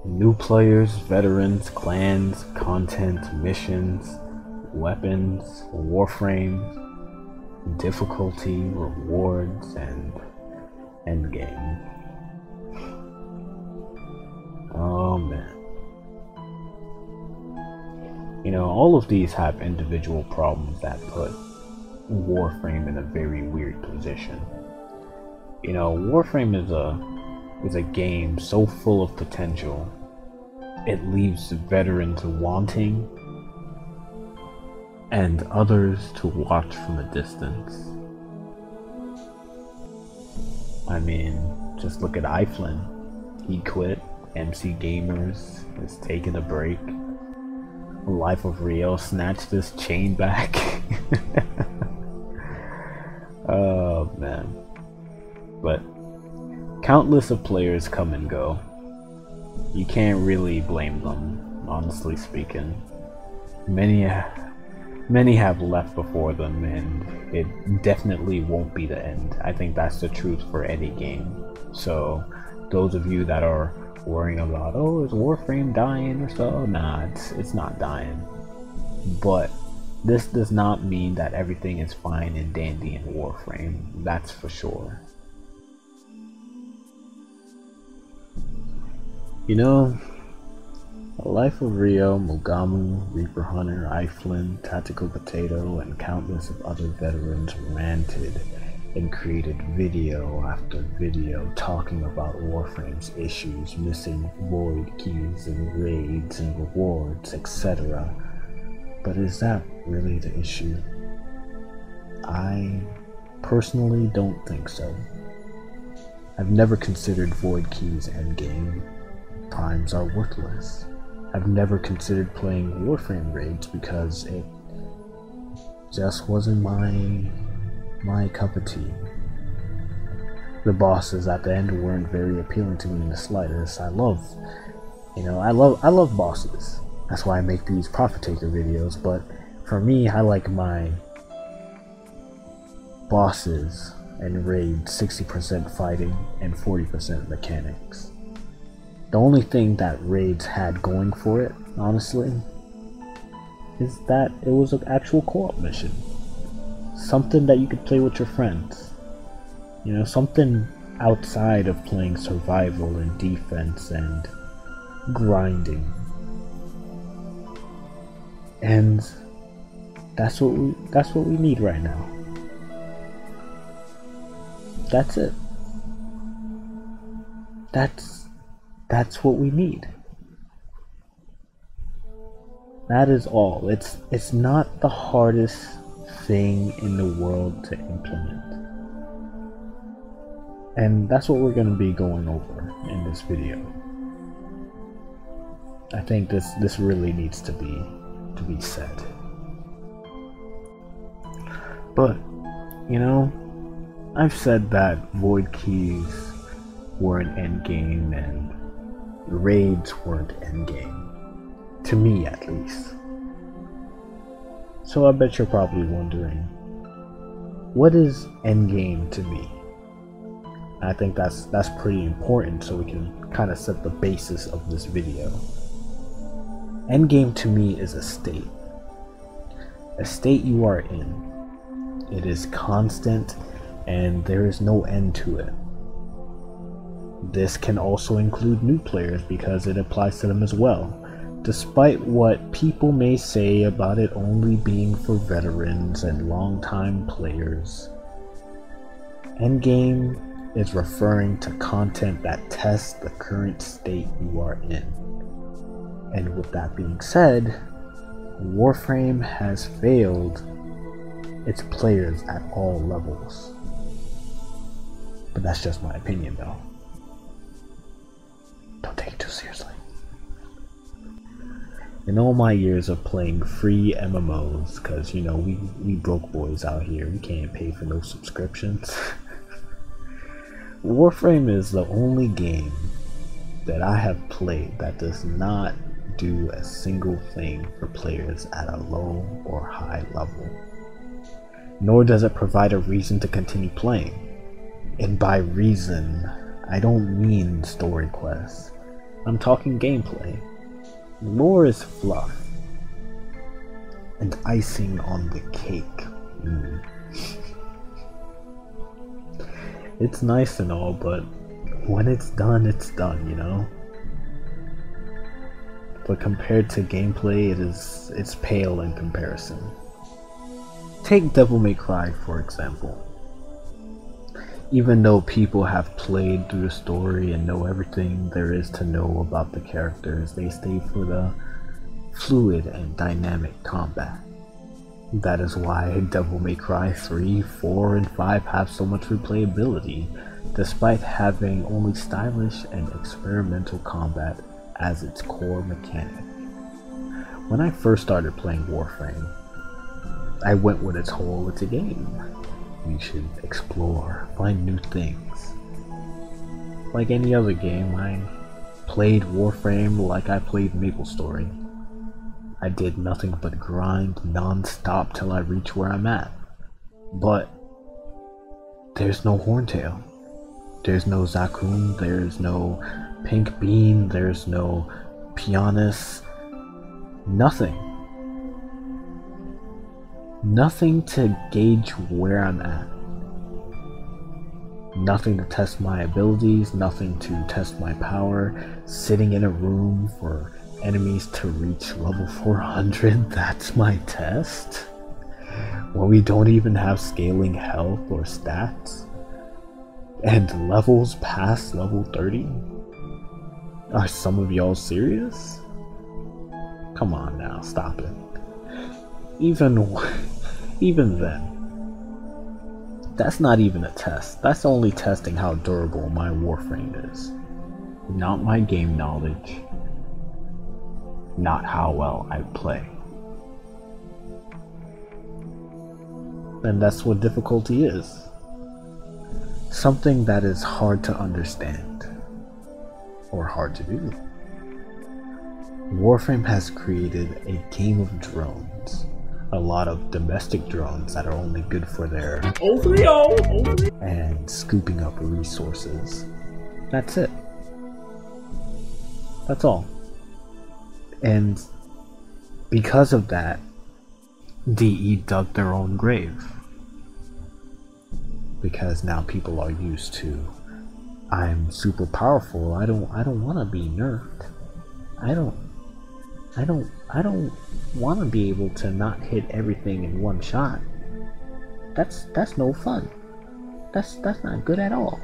New players, veterans, clans, content, missions, weapons, warframes, difficulty, rewards, and endgame. Oh man. You know, all of these have individual problems that put Warframe in a very weird position. You know, Warframe is a game so full of potential, it leaves veterans wanting and others to watch from a distance. I mean, just look at Iflin. He quit. MC Gamers is taking a break. Life of Rio snatched this chain back. Oh man. But countless of players come and go. You can't really blame them, honestly speaking. Many have left before them, and it definitely won't be the end. I think that's the truth for any game. So those of you that are worrying about, oh, is Warframe dying or so? Nah, it's not dying. But this does not mean that everything is fine and dandy in Warframe. That's for sure. You know, Life of Rio, Mugamu, Reaper Hunter, Iflin, Tactical Potato, and countless of other veterans ranted and created video after video talking about Warframe's issues, missing void keys and raids and rewards, etc. But is that really the issue? I personally don't think so. I've never considered void keys endgame. Primes are worthless. I've never considered playing Warframe raids because it just wasn't my cup of tea. The bosses at the end weren't very appealing to me in the slightest. I love bosses. That's why I make these Profit Taker videos, but for me, I like my bosses and raids 60% fighting and 40% mechanics. The only thing that raids had going for it, honestly, is that it was an actual co-op mission. Something that you could play with your friends. You know, something outside of playing survival and defense and grinding. And that's what we need right now. That's it. That's what we need. That is all. It's not the hardest thing in the world to implement. And that's what we're going to be going over in this video. I think this really needs to be said. But, you know, I've said that void keys were an endgame and raids weren't endgame. To me, at least. So I bet you're probably wondering, what is endgame to me? I think that's pretty important so we can kind of set the basis of this video. Endgame to me is a state. A state you are in. It is constant and there is no end to it. This can also include new players because it applies to them as well, despite what people may say about it only being for veterans and long-time players. Endgame is referring to content that tests the current state you are in. And with that being said, Warframe has failed its players at all levels. But that's just my opinion though. Don't take it too seriously. In all my years of playing free MMOs, cause you know, we broke boys out here, we can't pay for no subscriptions. Warframe is the only game that I have played that does not do a single thing for players at a low or high level. Nor does it provide a reason to continue playing. And by reason, I don't mean story quests. I'm talking gameplay. Lore is fluff and icing on the cake. It's nice and all, but when it's done, you know? But compared to gameplay, it's pale in comparison. Take Devil May Cry, for example. Even though people have played through the story and know everything there is to know about the characters, they stay for the fluid and dynamic combat. That is why Devil May Cry 3, 4, and 5 have so much replayability, despite having only stylish and experimental combat as its core mechanic. When I first started playing Warframe, I went with its whole, it's a game. You should explore, find new things. Like any other game, I played Warframe like I played MapleStory. I did nothing but grind non-stop till I reach where I'm at. But there's no Horntail. There's no Zakun, there's no Pink Bean, there's no Pianist. Nothing. Nothing to gauge where I'm at. Nothing to test my abilities, nothing to test my power. Sitting in a room for enemies to reach level 400, that's my test? Well, we don't even have scaling health or stats? And levels past level 30? Are some of y'all serious? Come on now, stop it. Even then, that's not even a test. That's only testing how durable my Warframe is. Not my game knowledge. Not how well I play. And that's what difficulty is. Something that is hard to understand. Or hard to do. Warframe has created a game of drones. A lot of domestic drones that are only good for their and scooping up resources. That's it. That's all. And because of that, DE dug their own grave. Because now people are used to, I'm super powerful. I don't want to be nerfed. I don't want to be able to not hit everything in one shot. That's no fun. That's not good at all.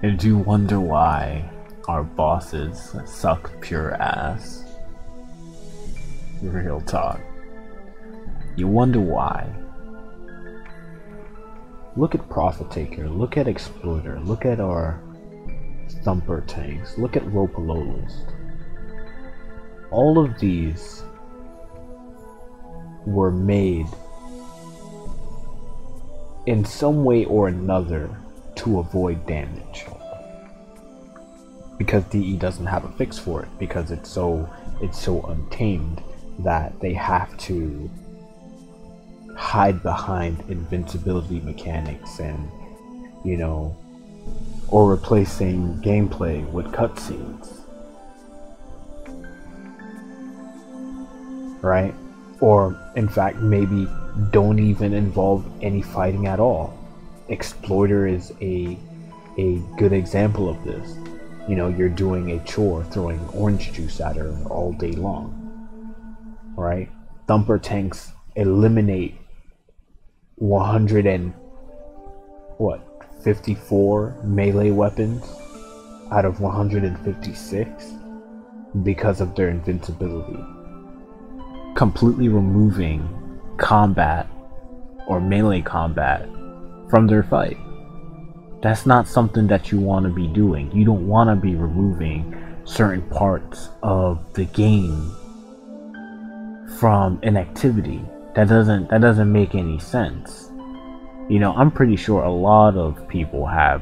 And you wonder why our bosses suck pure ass. Real talk. You wonder why. Look at Profit Taker, look at Exploiter, look at our Thumper tanks, look at Ropalolist. All of these were made in some way or another to avoid damage. Because DE doesn't have a fix for it, because it's so untamed that they have to hide behind invincibility mechanics and, you know, or replacing gameplay with cutscenes. Right? Or, in fact, maybe don't even involve any fighting at all. Exploiter is a good example of this. You know, you're doing a chore, throwing orange juice at her all day long. Right? Thumper tanks eliminate 54 melee weapons out of 156 because of their invincibility. Completely removing combat or melee combat from their fight. That's not something that you want to be doing. You don't want to be removing certain parts of the game from an activity. That doesn't make any sense. You know, I'm pretty sure a lot of people have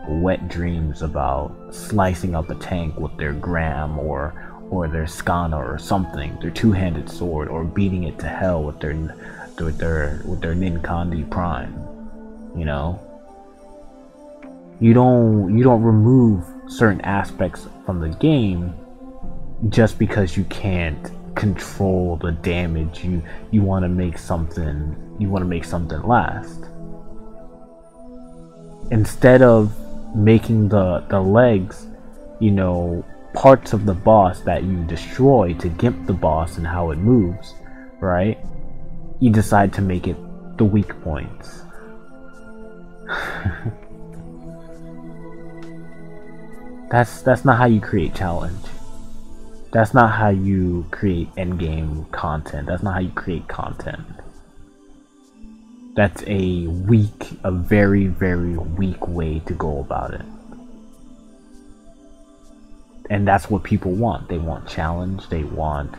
wet dreams about slicing up a tank with their Gram or their Skana or something, their two-handed sword, or beating it to hell with their Ninkandi Prime. You know, You don't remove certain aspects from the game just because you can't control the damage. You want to make something last. Instead of making the legs, parts of the boss that you destroy to gimp the boss and how it moves, right? You decide to make it the weak points. That's not how you create challenge. That's not how you create endgame content. That's not how you create content. That's a very, very weak way to go about it. And that's what people want. They want challenge. They want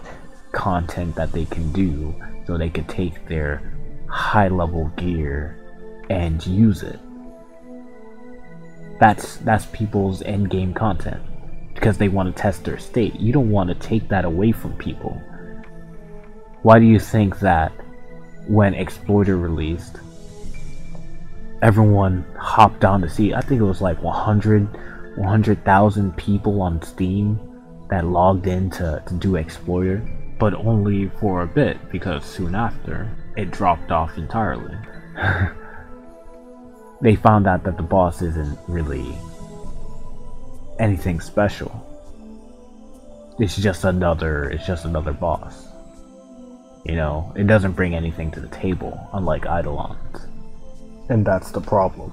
content that they can do so they can take their high level gear and use it. That's people's end game content, because they want to test their state. You don't want to take that away from people. Why do you think that when Exploiter released, everyone hopped on to see? I think it was like 100,000 people on Steam that logged in to do Exploiter, but only for a bit, because soon after it dropped off entirely. They found out that the boss isn't really anything special. It's just another boss. It doesn't bring anything to the table, unlike Eidolons. And that's the problem.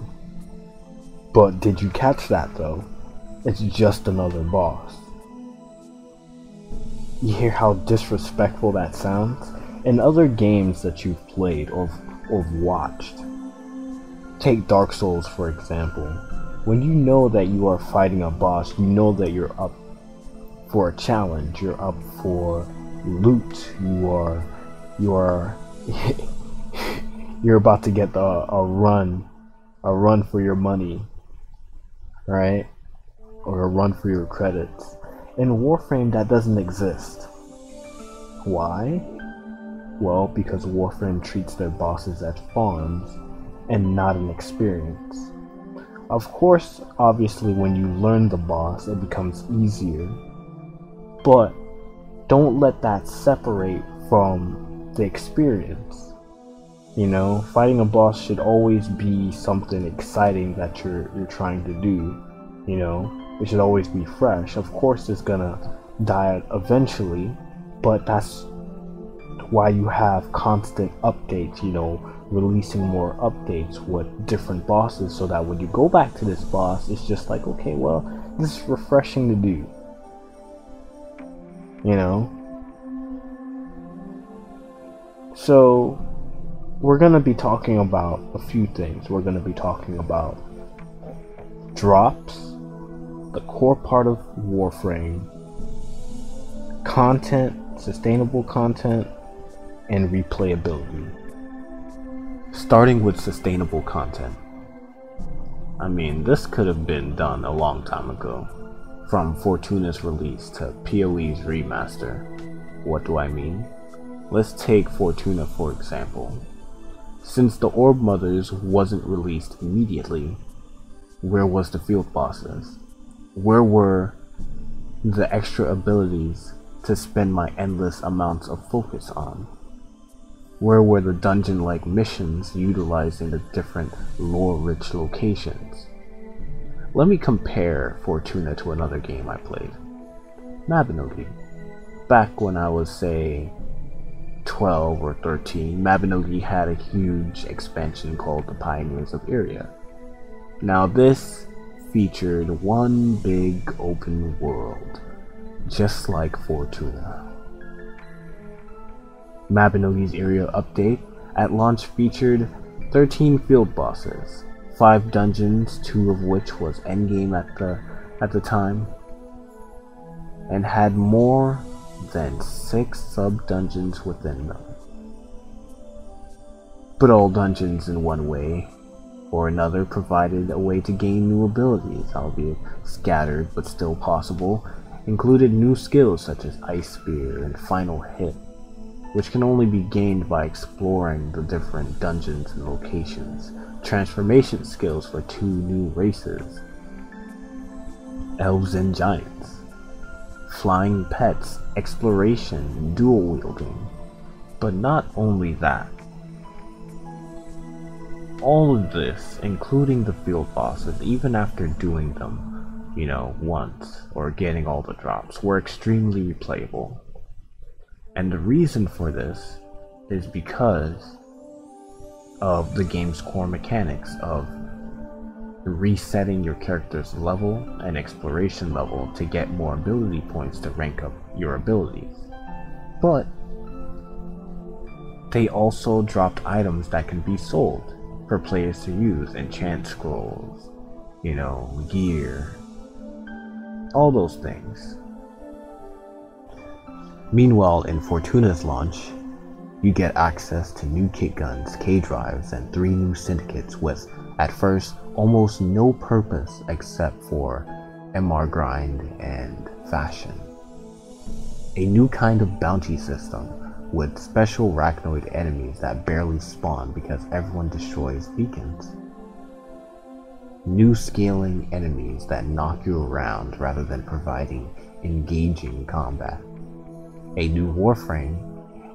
But did you catch that though? It's just another boss. You hear how disrespectful that sounds? In other games that you've played or watched, take Dark Souls for example. When you know that you are fighting a boss, you know that you're up for a challenge, you're up for loot, you're you're about to get a run for your money, right? Or a run for your credits. In Warframe, that doesn't exist. Why? Well, because Warframe treats their bosses as farms and not an experience. Of course, obviously, when you learn the boss, it becomes easier, but don't let that separate from the experience. Fighting a boss should always be something exciting that you're trying to do. It should always be fresh. Of course, it's gonna die eventually, but that's why you have constant updates, releasing more updates with different bosses, so that when you go back to this boss, it's just like, okay, well, this is refreshing to do. So we're gonna be talking about a few things. We're gonna be talking about drops, the core part of Warframe, content, sustainable content, and replayability. Starting with sustainable content. I mean, this could have been done a long time ago. From Fortuna's release to PoE's remaster. What do I mean? Let's take Fortuna for example. Since the Orb Mothers wasn't released immediately, where was the field bosses? Where were the extra abilities to spend my endless amounts of focus on? Where were the dungeon-like missions utilizing the different lore-rich locations? Let me compare Fortuna to another game I played, Mabinogi. Back when I was, say, 12 or 13, Mabinogi had a huge expansion called the Pioneers of Iria. Now this featured one big open world, just like Fortuna. Mabinogi's Iria update at launch featured 13 field bosses, 5 dungeons, 2 of which was endgame at the time, and had more than 6 sub-dungeons within them. But all dungeons in one way or another provided a way to gain new abilities, albeit scattered but still possible, included new skills such as Ice Spear and Final Hit, which can only be gained by exploring the different dungeons and locations. Transformation skills for 2 new races, elves and giants. Flying pets, exploration, dual wielding. But not only that. All of this, including the field bosses, even after doing them, once, or getting all the drops, were extremely replayable. And the reason for this is because of the game's core mechanics of resetting your character's level and exploration level to get more ability points to rank up your abilities. But they also dropped items that can be sold for players to use, enchant scrolls, gear, all those things. Meanwhile, in Fortunas Launch, you get access to new kit guns, K-drives, and 3 new syndicates with, at first, almost no purpose except for MR grind and fashion. A new kind of bounty system with special arachnoid enemies that barely spawn because everyone destroys beacons. New scaling enemies that knock you around rather than providing engaging combat. A new Warframe,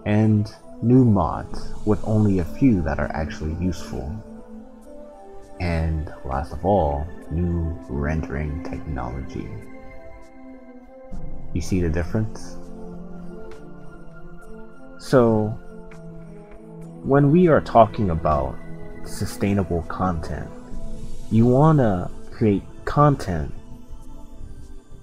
and new mods with only a few that are actually useful. And last of all, new rendering technology. You see the difference? So, when we are talking about sustainable content, you want to create content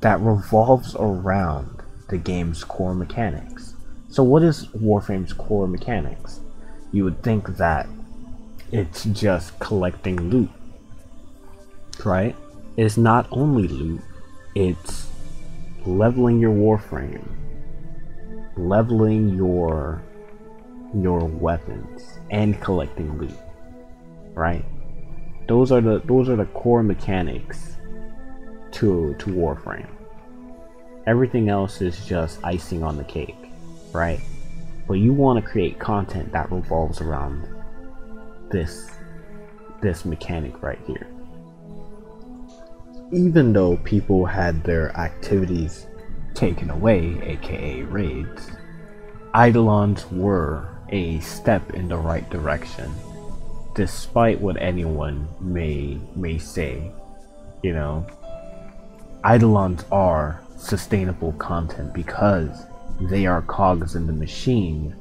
that revolves around the game's core mechanics. So what is Warframe's core mechanics? You would think that it's just collecting loot, right? It's not only loot, it's leveling your Warframe, leveling your weapons, and collecting loot, right? Those are the core mechanics to Warframe. Everything else is just icing on the cake, right? But you want to create content that revolves around this mechanic right here. Even though people had their activities taken away, aka raids, Eidolons were a step in the right direction, despite what anyone may say. Eidolons are sustainable content because they are cogs in the machine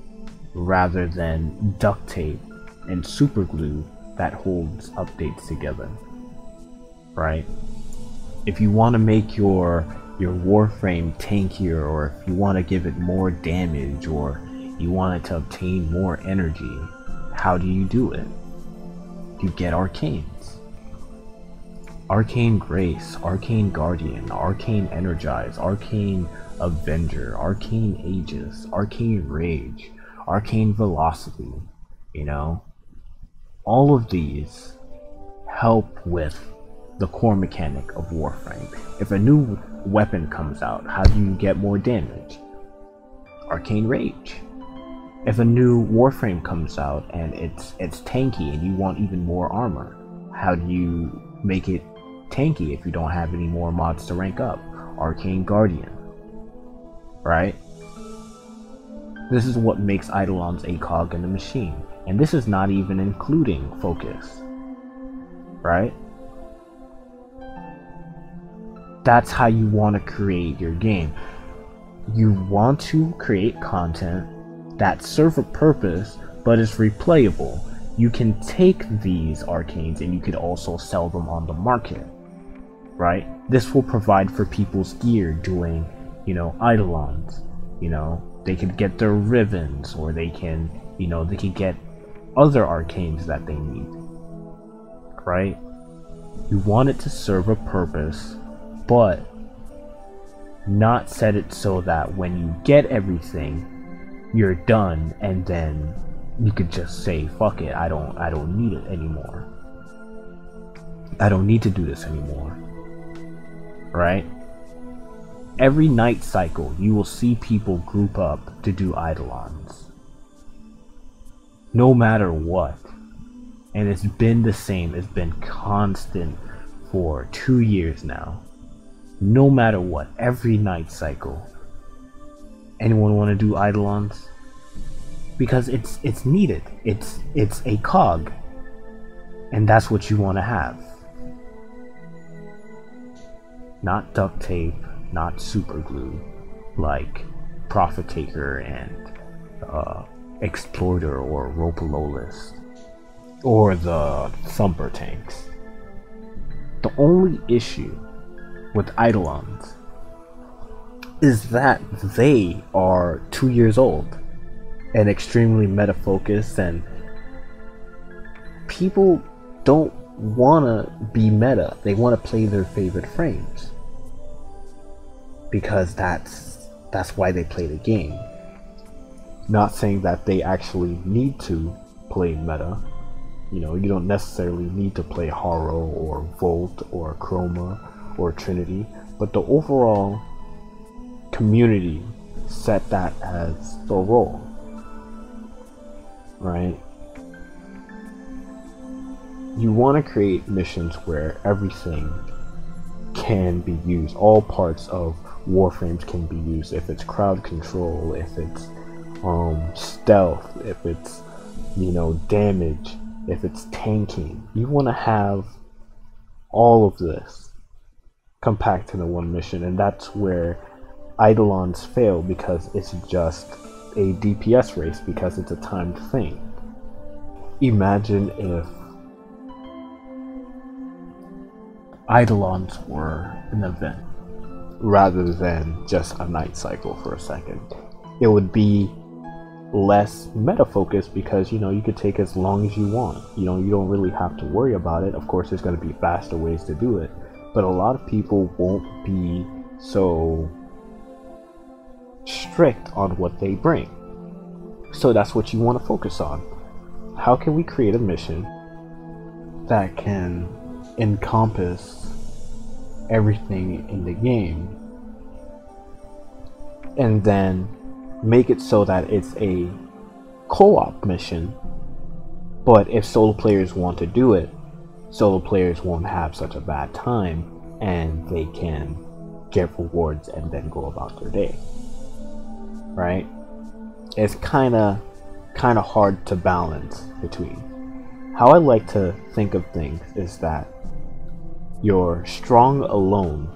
rather than duct tape and super glue that holds updates together, right? If you want to make your Warframe tankier, or if you want to give it more damage, or you want it to obtain more energy, how do you do it? You get arcanes. Arcane Grace, Arcane Guardian, Arcane Energize, Arcane Avenger, Arcane Aegis, Arcane Rage, Arcane Velocity, all of these help with the core mechanic of Warframe. If a new weapon comes out, how do you get more damage? Arcane Rage. If a new Warframe comes out and it's tanky and you want even more armor, how do you make it tanky if you don't have any more mods to rank up? Arcane Guardian, right? This is what makes Eidolons a cog in the machine, and this is not even including focus, right? That's how you want to create your game. You want to create content that serve a purpose but is replayable. You can take these arcanes and you could also sell them on the market, right? This will provide for people's gear doing, Eidolons. They could get their ribbons, or they can, they can get other arcanes that they need, right? You want it to serve a purpose, but not set it so that when you get everything, you're done, and then you could just say, fuck it, I don't need it anymore. I don't need to do this anymore. Right? Every night cycle, you will see people group up to do Eidolons. no matter what. And it's been the same, it's been constant for 2 years now. No matter what, every night cycle. Anyone want to do eidolons? Because it's needed. It's a cog. And that's what you want to have. Not duct tape, not super glue, like Profit Taker and Exploiter or Ropalolist, or the Thumper tanks. The only issue with eidolons is that they are 2 years old and extremely meta focused, and people don't want to be meta. They want to play their favorite frames because that's why they play the game. Not saying that they actually need to play meta. You know, you don't necessarily need to play Haro or Volt or Chroma or Trinity, but the overall community set that as the role, right? You want to create missions where everything can be used. All parts of Warframes can be used. If it's crowd control, if it's stealth, if it's, you know, damage, if it's tanking. You want to have all of this compacted in one mission, and that's where eidolons fail, because it's just a DPS race, because it's a timed thing. Imagine if eidolons were an event rather than just a night cycle for a second. It would be less meta focused, because, you know, you could take as long as you want. You know, you don't really have to worry about it. Of course, there's going to be faster ways to do it, but a lot of people won't be so strict on what they bring. So that's what you want to focus on. How can we create a mission that can encompass everything in the game, and then make it so that it's a co-op mission, but if solo players want to do it, solo players won't have such a bad time, and they can get rewards and then go about their day, right? It's kind of hard to balance between. How I like to think of things is that you're strong alone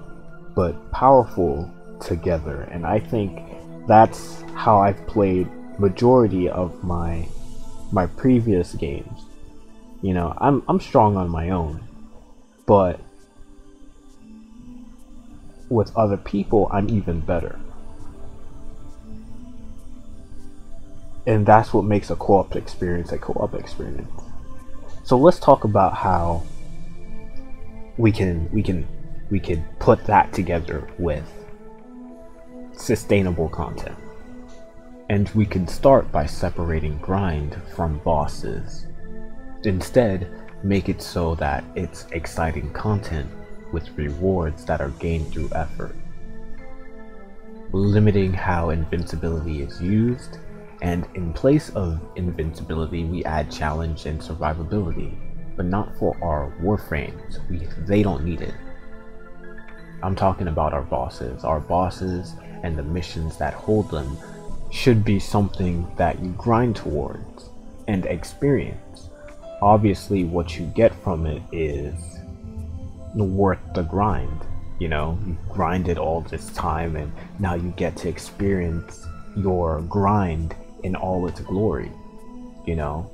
but powerful together, and I think that's how I've played majority of my previous games. You know, I'm strong on my own, but with other people I'm even better. And that's what makes a co-op experience a co-op experience. So let's talk about how we can put that together with sustainable content. And we can start by separating grind from bosses. Instead, make it so that it's exciting content with rewards that are gained through effort. Limiting how invincibility is used, and in place of invincibility we add challenge and survivability, but not for our Warframes. They don't need it. I'm talking about our bosses. Our bosses and the missions that hold them should be something that you grind towards and experience. Obviously what you get from it is worth the grind. You know, you grinded all this time and now you get to experience your grind in all its glory. You know,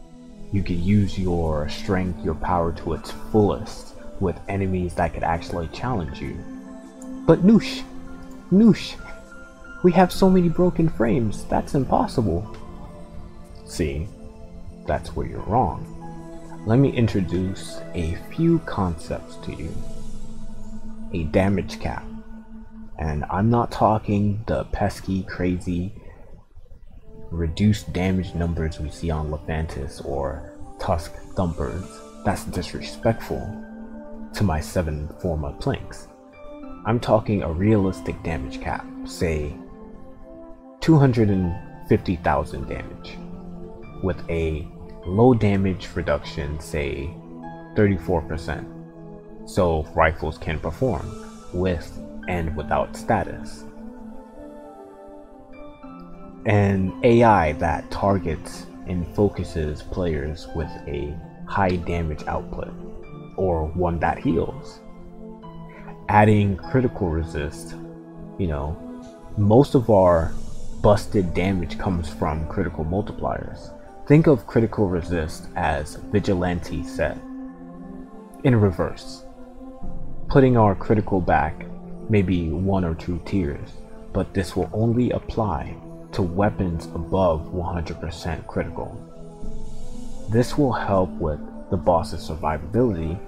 you could use your strength, your power to its fullest with enemies that could actually challenge you. But Noosh, we have so many broken frames, that's impossible. See, that's where you're wrong. Let me introduce a few concepts to you. A damage cap. And I'm not talking the pesky, crazy, reduced damage numbers we see on Lephantis or Tusk Thumpers. That's disrespectful to my 7 Forma planks. I'm talking a realistic damage cap, say 250,000 damage, with a low damage reduction, say 34%, so rifles can perform with and without status. An AI that targets and focuses players with a high damage output, or one that heals. Adding critical resist, most of our busted damage comes from critical multipliers. Think of critical resist as vigilante set in reverse, putting our critical back maybe 1 or 2 tiers, but this will only apply to weapons above 100% critical. This will help with the boss's survivability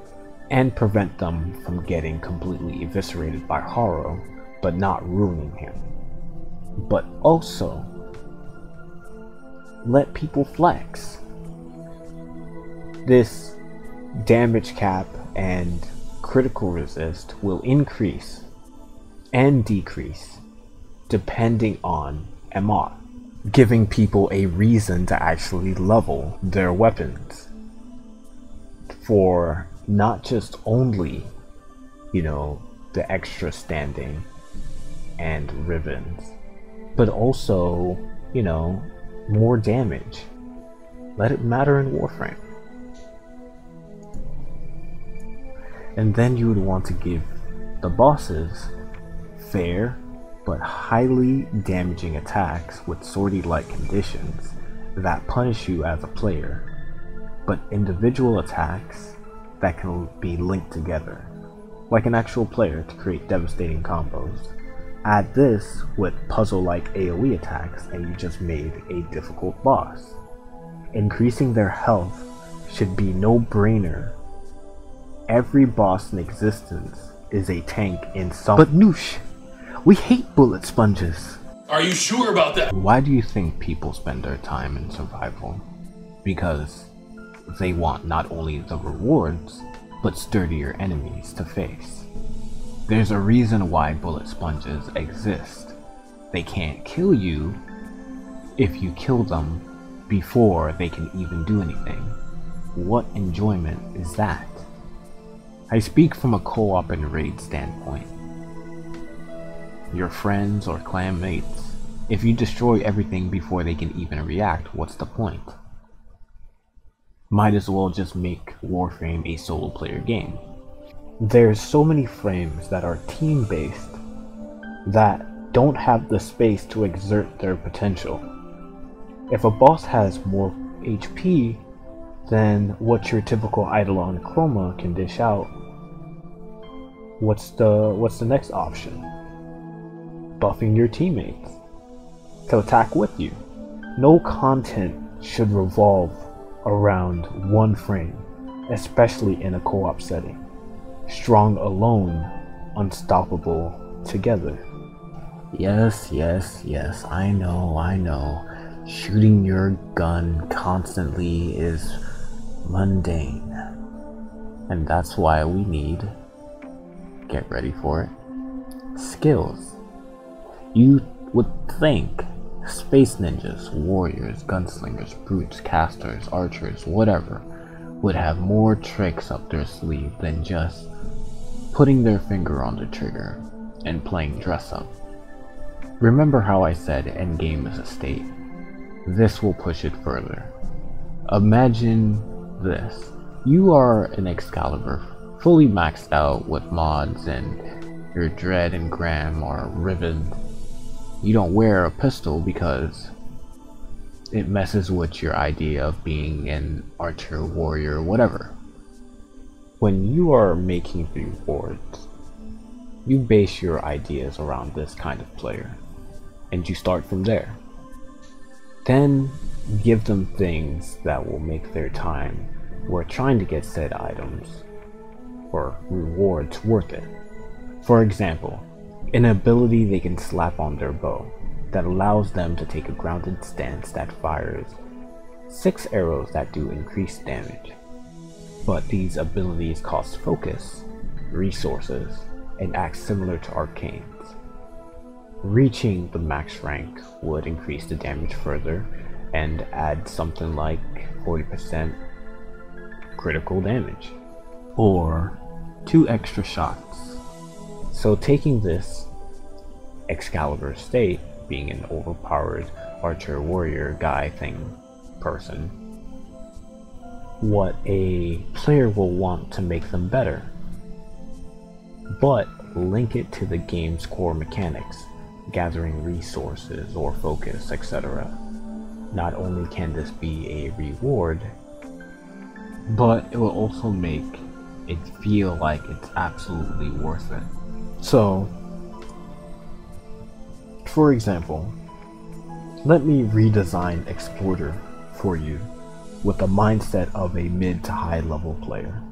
and prevent them from getting completely eviscerated by Haro, but not ruining him. But also, let people flex. This damage cap and critical resist will increase and decrease depending on alot, giving people a reason to actually level their weapons for not just only, the extra standing and ribbons, but also, more damage. Let it matter in Warframe. And then you would want to give the bosses fair but highly damaging attacks with sortie-like conditions that punish you as a player, but individual attacks that can be linked together, like an actual player, to create devastating combos. Add this with puzzle-like AoE attacks and you just made a difficult boss. Increasing their health should be no-brainer. Every boss in existence is a tank in some— But Noosh, we hate bullet sponges! Are you sure about that? Why do you think people spend their time in survival? Because they want not only the rewards, but sturdier enemies to face. There's a reason why bullet sponges exist. They can't kill you if you kill them before they can even do anything. What enjoyment is that? I speak from a co-op and raid standpoint. Your friends or clan mates, if you destroy everything before they can even react, what's the point? Might as well just make Warframe a solo player game. There's so many frames that are team-based that don't have the space to exert their potential. If a boss has more HP than what your typical Eidolon Chroma can dish out, what's the next option? Buffing your teammates to attack with you. No content should revolve around one frame, especially in a co-op setting. Strong alone, unstoppable together. Yes, I know. Shooting your gun constantly is mundane. And that's why we need, get ready for it, skills. You would think space ninjas, warriors, gunslingers, brutes, casters, archers, whatever, would have more tricks up their sleeve than just putting their finger on the trigger and playing dress up. Remember how I said Endgame is a state? This will push it further. Imagine this. You are an Excalibur, fully maxed out with mods, and your Dread and Graham are ribboned. You don't wear a pistol because it messes with your idea of being an archer, warrior, whatever. When you are making rewards, you base your ideas around this kind of player, and you start from there. Then give them things that will make their time where trying to get said items or rewards worth it. For example, an ability they can slap on their bow that allows them to take a grounded stance that fires 6 arrows that do increased damage. But these abilities cost focus, resources, and act similar to arcanes. Reaching the max rank would increase the damage further, and add something like 40% critical damage, or 2 extra shots. So taking this Excalibur state, being an overpowered archer warrior guy thing person, what a player will want to make them better, but link it to the game's core mechanics, gathering resources or focus, etc. Not only can this be a reward, but it will also make it feel like it's absolutely worth it. So, for example, let me redesign Exploiter for you with the mindset of a mid to high level player.